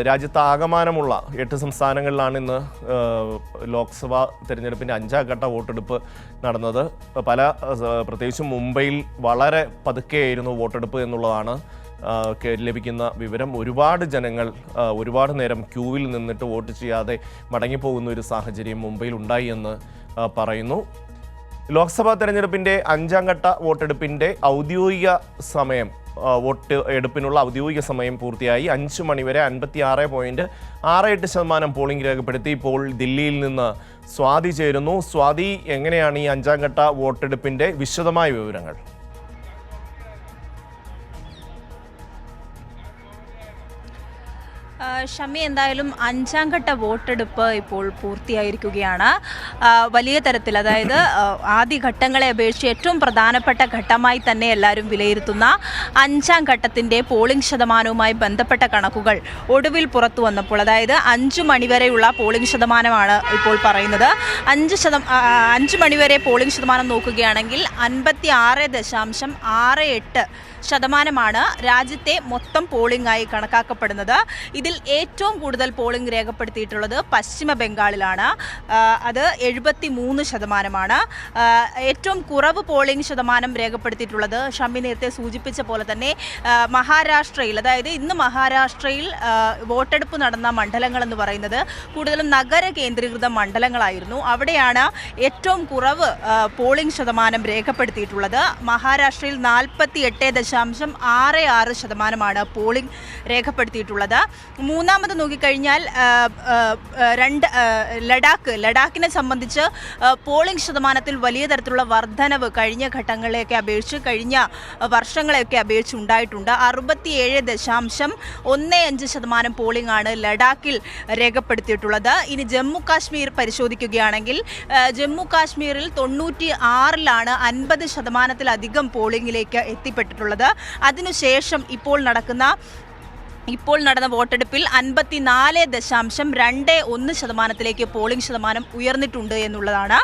രാജ്യത്താകമാനമുള്ള 8 സംസ്ഥാനങ്ങളിലാണ് ഇന്ന് ലോക്സഭാ തെരഞ്ഞെടുപ്പിൻ്റെ 5ാം ഘട്ട വോട്ടെടുപ്പ് നടന്നത്. പ്രത്യേകിച്ചും മുംബൈയിൽ വളരെ പതുക്കെയായിരുന്നു വോട്ടെടുപ്പ് എന്നുള്ളതാണ് ലഭിക്കുന്ന വിവരം. ഒരുപാട് ജനങ്ങൾ ഒരുപാട് നേരം ക്യൂവിൽ നിന്നിട്ട് വോട്ട് ചെയ്യാതെ മടങ്ങിപ്പോകുന്ന ഒരു സാഹചര്യം മുംബൈയിൽ ഉണ്ടായി എന്ന് പറയുന്നു. ലോക്സഭാ തെരഞ്ഞെടുപ്പിൻ്റെ 5ാം ഘട്ട വോട്ടെടുപ്പിൻ്റെ ഔദ്യോഗിക സമയം വോട്ട് എടുപ്പിനുള്ള ഔദ്യോഗിക സമയം പൂർത്തിയായി. 5 മണിവരെ 56.68% പോളിംഗ് രേഖപ്പെടുത്തി. ഇപ്പോൾ ദില്ലിയിൽ നിന്ന് സ്വാതി ചേരുന്നു. സ്വാതി, എങ്ങനെയാണ് ഈ 5ാം ഘട്ട വോട്ടെടുപ്പിൻ്റെ വിശദമായ വിവരങ്ങൾ? ഷമി, എന്തായാലും 5ാം ഘട്ട വോട്ടെടുപ്പ് ഇപ്പോൾ പൂർത്തിയായിരിക്കുകയാണ്. വലിയ തരത്തിൽ, അതായത് ആദ്യഘട്ടങ്ങളെ അപേക്ഷിച്ച് ഏറ്റവും പ്രധാനപ്പെട്ട ഘട്ടമായി തന്നെ എല്ലാവരും വിലയിരുത്തുന്ന 5ാം ഘട്ടത്തിൻ്റെ പോളിംഗ് ശതമാനവുമായി ബന്ധപ്പെട്ട കണക്കുകൾ ഒടുവിൽ പുറത്തു വന്നപ്പോൾ, അതായത് 5 മണിവരെയുള്ള പോളിംഗ് ശതമാനമാണ് ഇപ്പോൾ പറയുന്നത്. 5 മണിവരെ പോളിംഗ് ശതമാനം നോക്കുകയാണെങ്കിൽ 56.68% രാജ്യത്തെ മൊത്തം പോളിംഗ് ആയി കണക്കാക്കപ്പെടുന്നത്. ഇതിൽ ഏറ്റവും കൂടുതൽ പോളിംഗ് രേഖപ്പെടുത്തിയിട്ടുള്ളത് പശ്ചിമ ബംഗാളിലാണ്. അത് 73%. ഏറ്റവും കുറവ് പോളിംഗ് ശതമാനം രേഖപ്പെടുത്തിയിട്ടുള്ളത് ഷമി നേരത്തെ സൂചിപ്പിച്ച പോലെ തന്നെ മഹാരാഷ്ട്രയിൽ, അതായത് ഇന്ന് മഹാരാഷ്ട്രയിൽ വോട്ടെടുപ്പ് നടന്ന മണ്ഡലങ്ങൾ എന്ന് പറയുന്നത് കൂടുതലും നഗര കേന്ദ്രീകൃത മണ്ഡലങ്ങളായിരുന്നു. അവിടെയാണ് ഏറ്റവും കുറവ് പോളിംഗ് ശതമാനം രേഖപ്പെടുത്തിയിട്ടുള്ളത്. മഹാരാഷ്ട്രയിൽ 48.66% പോളിംഗ് രേഖപ്പെടുത്തിയിട്ടുള്ളത്. മൂന്നാമത് നോക്കിക്കഴിഞ്ഞാൽ ലഡാക്കിനെ സംബന്ധിച്ച് പോളിംഗ് ശതമാനത്തിൽ വലിയ തരത്തിലുള്ള വർധനവ് കഴിഞ്ഞ ഘട്ടങ്ങളെയൊക്കെ അപേക്ഷിച്ച്, കഴിഞ്ഞ വർഷങ്ങളെയൊക്കെ അപേക്ഷിച്ച് ഉണ്ടായിട്ടുണ്ട്. 67.15% പോളിംഗ് ആണ് ലഡാക്കിൽ രേഖപ്പെടുത്തിയിട്ടുള്ളത്. ഇനി ജമ്മു കാശ്മീർ പരിശോധിക്കുകയാണെങ്കിൽ ജമ്മു കാശ്മീരിൽ 96-ലാണ് 50%-ലധികം പോളിംഗിലേക്ക് എത്തിപ്പെട്ടിട്ടുള്ളത്. അതിനുശേഷം ഇപ്പോൾ നടന്ന വോട്ടെടുപ്പിൽ 54.21% പോളിംഗ് ശതമാനം ഉയർന്നിട്ടുണ്ട് എന്നുള്ളതാണ്.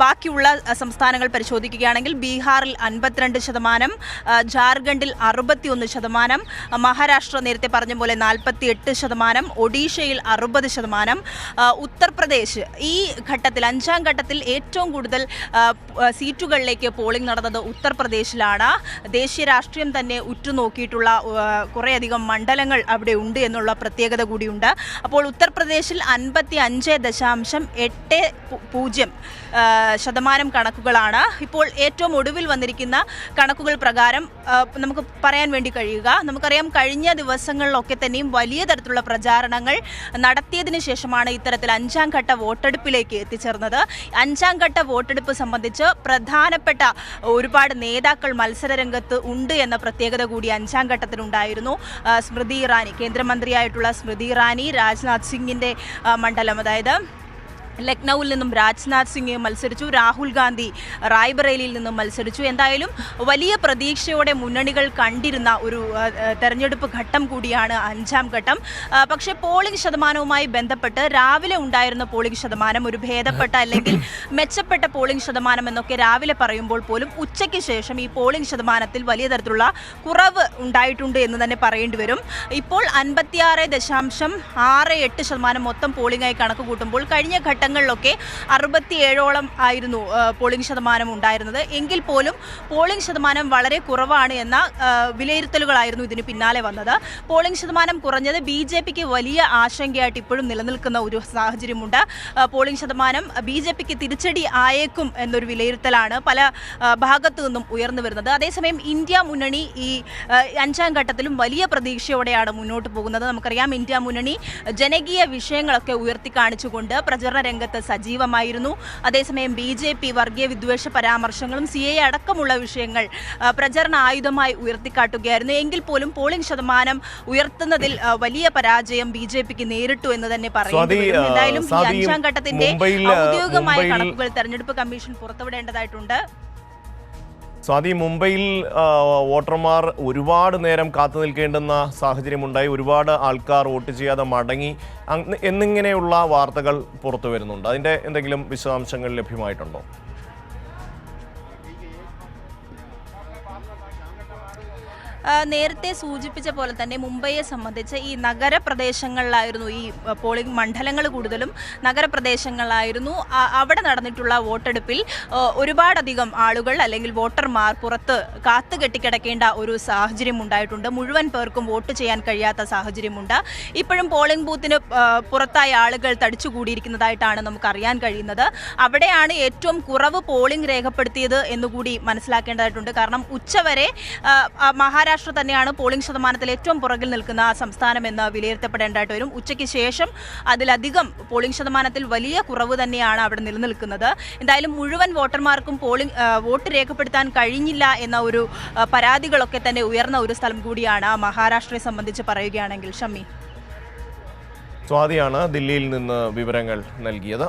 ബാക്കിയുള്ള സംസ്ഥാനങ്ങൾ പരിശോധിക്കുകയാണെങ്കിൽ ബീഹാറിൽ 52%, ജാർഖണ്ഡിൽ 61%, മഹാരാഷ്ട്ര നേരത്തെ പറഞ്ഞ പോലെ 48%, ഒഡീഷയിൽ 60%, ഉത്തർപ്രദേശ് ഈ ഘട്ടത്തിൽ 5ാം ഘട്ടത്തിൽ ഏറ്റവും കൂടുതൽ സീറ്റുകളിലേക്ക് പോളിംഗ് നടന്നത് ഉത്തർപ്രദേശിലാണ്. ദേശീയ രാഷ്ട്രീയം തന്നെ ഉറ്റുനോക്കിയിട്ടുള്ള കുറേയധികം മണ്ഡലങ്ങൾ അവിടെ ഉണ്ട് എന്നുള്ള പ്രത്യേകത കൂടിയുണ്ട്. അപ്പോൾ ഉത്തർപ്രദേശിൽ 55.80% കണക്കുകളാണ് ഇപ്പോൾ ഏറ്റവും ഒടുവിൽ വന്നിരിക്കുന്ന കണക്കുകൾ പ്രകാരം നമുക്ക് പറയാൻ വേണ്ടി കഴിയുക. നമുക്കറിയാം, കഴിഞ്ഞ ദിവസങ്ങളിലൊക്കെ തന്നെയും വലിയ തരത്തിലുള്ള പ്രചാരണങ്ങൾ നടത്തിയതിനു ശേഷമാണ് ഇത്തരത്തിൽ 5ാം ഘട്ട വോട്ടെടുപ്പിലേക്ക് എത്തിച്ചേർന്നത്. 5ാം ഘട്ട വോട്ടെടുപ്പ് സംബന്ധിച്ച് പ്രധാനപ്പെട്ട ഒരുപാട് നേതാക്കൾ മത്സരരംഗത്ത് ഉണ്ട് എന്ന പ്രത്യേകത കൂടി 5ാം ഘട്ടത്തിലുണ്ടായിരുന്നു. സ്മൃതി ഇറാനി, കേന്ദ്രമന്ത്രിയായിട്ടുള്ള സ്മൃതി ഇറാനി, രാജ്നാഥ് സിംഗിൻ്റെ മണ്ഡലം, അതായത് ലക്നൌവിൽ നിന്നും രാജ്നാഥ് സിംഗ് മത്സരിച്ചു. രാഹുൽ ഗാന്ധി റായ്ബറേലിയിൽ നിന്നും മത്സരിച്ചു. എന്തായാലും വലിയ പ്രതീക്ഷയോടെ മുന്നണികൾ കണ്ടിരുന്ന ഒരു തെരഞ്ഞെടുപ്പ് ഘട്ടം കൂടിയാണ് 5ാം ഘട്ടം. പക്ഷേ പോളിംഗ് ശതമാനവുമായി ബന്ധപ്പെട്ട് രാവിലെ ഉണ്ടായിരുന്ന പോളിംഗ് ശതമാനം ഒരു ഭേദപ്പെട്ട അല്ലെങ്കിൽ മെച്ചപ്പെട്ട പോളിംഗ് ശതമാനം എന്നൊക്കെ രാവിലെ പറയുമ്പോൾ പോലും ഉച്ചയ്ക്ക് ശേഷം ഈ പോളിംഗ് ശതമാനത്തിൽ വലിയ തരത്തിലുള്ള കുറവ് ഉണ്ടായിട്ടുണ്ട് എന്ന് തന്നെ പറയേണ്ടി വരും. ഇപ്പോൾ 56.68% മൊത്തം പോളിംഗായി കണക്ക് കൂട്ടുമ്പോൾ കഴിഞ്ഞ ഘട്ടങ്ങളിലൊക്കെ 67ഓളം ആയിരുന്നു പോളിംഗ് ശതമാനം ഉണ്ടായിരുന്നത്. എങ്കിൽ പോലും പോളിംഗ് ശതമാനം വളരെ കുറവാണ് എന്ന വിലയിരുത്തലുകളായിരുന്നു ഇതിന് പിന്നാലെ വന്നത്. പോളിംഗ് ശതമാനം കുറഞ്ഞത് BJPക്ക് വലിയ ആശങ്കയായിട്ട് ഇപ്പോഴും നിലനിൽക്കുന്ന ഒരു സാഹചര്യമുണ്ട്. പോളിംഗ് ശതമാനം BJPക്ക് തിരിച്ചടി ആയേക്കും എന്നൊരു വിലയിരുത്തലാണ് പല ഭാഗത്തു നിന്നും ഉയർന്നു വരുന്നത്. അതേസമയം ഇന്ത്യ മുന്നണി ഈ 5ാം ഘട്ടത്തിലും വലിയ പ്രതീക്ഷയോടെയാണ് മുന്നോട്ട് പോകുന്നത്. നമുക്കറിയാം, ഇന്ത്യ മുന്നണി ജനകീയ വിഷയങ്ങളൊക്കെ ഉയർത്തിക്കാണിച്ചുകൊണ്ട് പ്രചരണ രംഗത്ത് സജീവമായിരുന്നു. അതേസമയം BJP വർഗീയ വിദ്വേഷ പരാമർശങ്ങളും CAA അടക്കമുള്ള വിഷയങ്ങൾ പ്രചരണ ആയുധമായി ഉയർത്തിക്കാട്ടുകയായിരുന്നു. എങ്കിൽ പോലും പോളിംഗ് ശതമാനം ഉയർത്തുന്നതിൽ വലിയ പരാജയം BJPക്ക് നേരിട്ടു എന്ന് തന്നെ പറയുന്നു. എന്തായാലും ഈ 5ാം ഘട്ടത്തിന്റെ ഔദ്യോഗികമായ കണക്കുകൾ തെരഞ്ഞെടുപ്പ് കമ്മീഷൻ പുറത്തുവിടേണ്ടതായിട്ടുണ്ട്. സ്വാതി, മുംബൈയിൽ വോട്ടർമാർ ഒരുപാട് നേരം കാത്തു നിൽക്കേണ്ടുന്ന സാഹചര്യമുണ്ടായി. ഒരുപാട് ആൾക്കാർ വോട്ട് ചെയ്യാതെ മടങ്ങി എന്നിങ്ങനെയുള്ള വാർത്തകൾ പുറത്തു വരുന്നുണ്ട്. അതിൻ്റെ എന്തെങ്കിലും വിശദാംശങ്ങൾ ലഭ്യമായിട്ടുണ്ടോ? നേരത്തെ സൂചിപ്പിച്ച പോലെ തന്നെ മുംബൈയെ സംബന്ധിച്ച് ഈ നഗരപ്രദേശങ്ങളിലായിരുന്നു ഈ പോളിംഗ് മണ്ഡലങ്ങൾ കൂടുതലും നഗരപ്രദേശങ്ങളിലായിരുന്നു. അവിടെ നടന്നിട്ടുള്ള വോട്ടെടുപ്പിൽ ഒരുപാടധികം ആളുകൾ അല്ലെങ്കിൽ വോട്ടർമാർ പുറത്ത് കാത്തു കെട്ടിക്കിടക്കേണ്ട ഒരു സാഹചര്യം ഉണ്ടായിട്ടുണ്ട്. മുഴുവൻ പേർക്കും വോട്ട് ചെയ്യാൻ കഴിയാത്ത സാഹചര്യമുണ്ട്. ഇപ്പോഴും പോളിംഗ് ബൂത്തിന് പുറത്തായ ആളുകൾ തടിച്ചുകൂടിയിരിക്കുന്നതായിട്ടാണ് നമുക്ക് അറിയാൻ കഴിയുന്നത്. അവിടെയാണ് ഏറ്റവും കുറവ് പോളിംഗ് രേഖപ്പെടുത്തിയത് എന്നുകൂടി മനസ്സിലാക്കേണ്ടതായിട്ടുണ്ട്. കാരണം ഉച്ചവരെ മഹാരാഷ്ട്ര തന്നെയാണ് പോളിംഗ് ശതമാനത്തിൽ ഏറ്റവും പുറകിൽ നിൽക്കുന്ന സംസ്ഥാനം എന്ന് വിലയിരുത്തപ്പെടേണ്ടതായിട്ട് വരും. ഉച്ചയ്ക്ക് ശേഷം അതിലധികം പോളിംഗ് ശതമാനത്തിൽ വലിയ കുറവ് തന്നെയാണ് അവിടെ നിലനിൽക്കുന്നത്. എന്തായാലും മുഴുവൻ വോട്ടർമാർക്കും വോട്ട് രേഖപ്പെടുത്താൻ കഴിഞ്ഞില്ല എന്ന ഒരു പരാതികളൊക്കെ തന്നെ ഉയർന്ന ഒരു സ്ഥലം കൂടിയാണ് മഹാരാഷ്ട്രയെ സംബന്ധിച്ച് പറയുകയാണെങ്കിൽ. ഷമ്മി, സ്വാതിയാണ് ദില്ലിയിൽ നിന്ന് വിവരങ്ങൾ നൽകിയത്.